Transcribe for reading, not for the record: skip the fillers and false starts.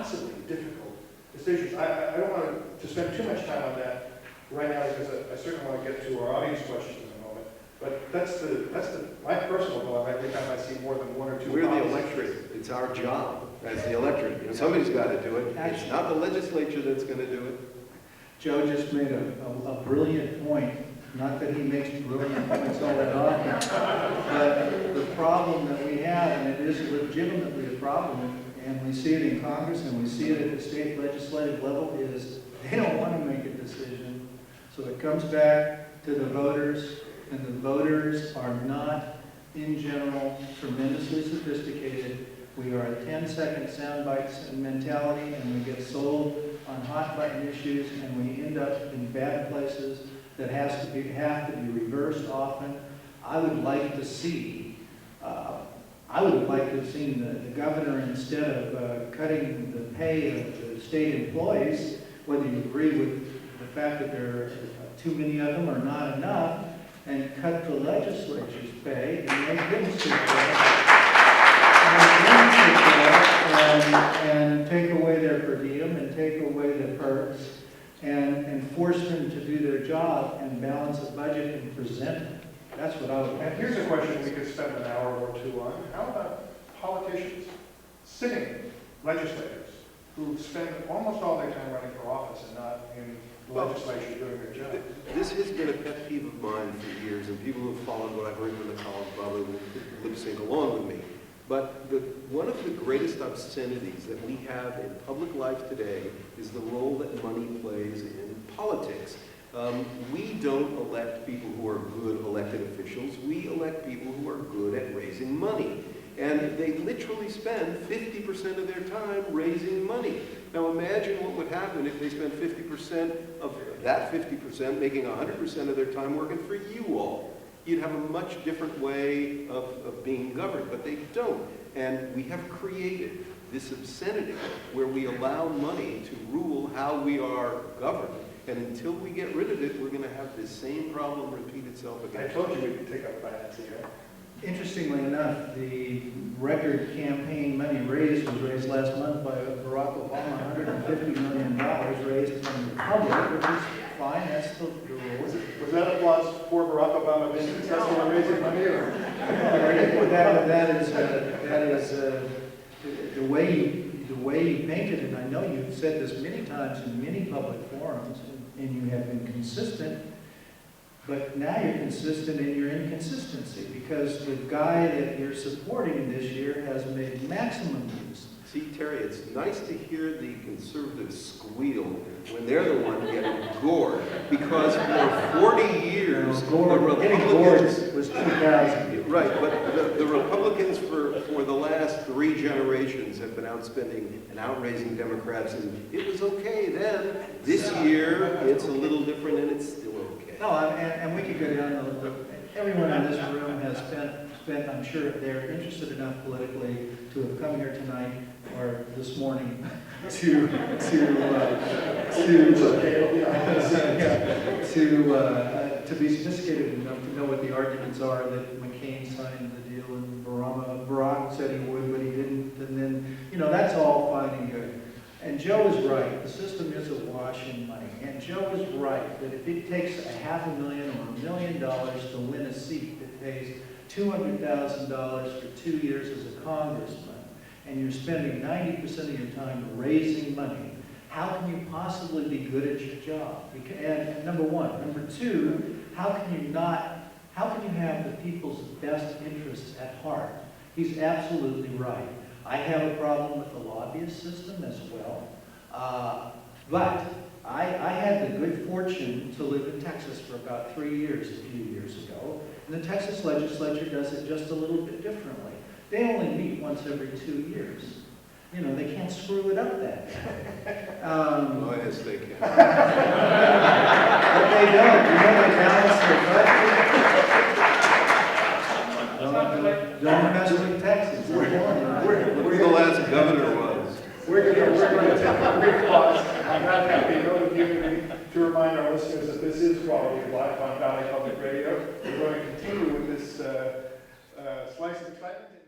impossibly difficult decisions. I don't want to spend too much time on that right now because I certainly want to get to our audience questions in a moment. But that's my personal goal. I think I might see more than one or two. We're the electorate. It's our job as the electorate. You know, somebody's got to do it. It's not the legislature that's going to do it. Joe just made a brilliant point. Not that he makes brilliant points all that often, but the problem that we have, and it is legitimately a problem, and we see it in Congress and we see it at the state legislative level, is they don't want to make a decision. So it comes back to the voters, and the voters are not, in general, tremendously sophisticated. We are a 10-second soundbite mentality, and we get sold on hot-button issues, and we end up in bad places that have to be reversed often. I would like to see, the governor, instead of cutting the pay of the state employees, whether you agree with the fact that there are too many of them or not enough, and cut the legislature's pay and make them sit there, and take away their per diem and take away the perks, and force them to do their job and balance a budget and present it. That's what I would And here's a question we could spend an hour or two on. How about politicians, sitting legislators, who spend almost all their time running for office and not in the legislature doing their job? This has been a pet peeve of mine for years, and people who have followed what I've written in the column probably will lip sync along with me. But one of the greatest obscenities that we have in public life today is the role that money plays in politics. We don't elect people who are good elected officials. We elect people who are good at raising money. And they literally spend 50% of their time raising money. Now imagine what would happen if they spent 50% of that 50% making 100% of their time working for you all. You'd have a much different way of being governed, but they don't. And we have created this obscenity where we allow money to rule how we are governed. And until we get rid of it, we're going to have this same problem repeat itself again. I told you we could take up financing, right? Interestingly enough, the record campaign money raised was raised last month by Barack Obama, $150 million raised from the public, which is fine, that's the rule. Was that applause for Barack Obama being successful in raising money? Or? that is the way you paint it, and I know you've said this many times in many public forums, and you have been consistent. But now you're consistent in your inconsistency, because the guy that you're supporting this year has made maximum use. See, Terry, it's nice to hear the conservatives squeal when they're the one getting gored, because for 40 years, the Republicans was 2000. Right, but the Republicans for the last 3 generations have been outspending and outraising Democrats, and it was okay then. This year, it's a little different, and it's still okay. No, and we could go down everyone in this room has spent, I'm sure they're interested enough politically to have come here tonight or this morning to be sophisticated enough to know what the arguments are that McCain signed the deal and Barack said he would, but he didn't, and then, that's all fine and good. And Joe is right. The system is awash in money. And Joe is right that if it takes $500,000 or $1 million to win a seat that pays $200,000 for 2 years as a congressman, and you're spending 90% of your time raising money, how can you possibly be good at your job? And number one. Number two, how can you have the people's best interests at heart? He's absolutely right. I have a problem with the lobbyist system as well, but I had the good fortune to live in Texas for about 3 years a few years ago, and the Texas legislature does it just a little bit differently. They only meet once every 2 years. They can't screw it up that way. Oh, yes, they can. But they don't. They balance their budget. Don't mess with Texas. Where the last governor was. We're going to take a brief pause. I'm not happy to remind our listeners that this is Quality of Life on Valley Public Radio. We're going to continue with this slice of excitement.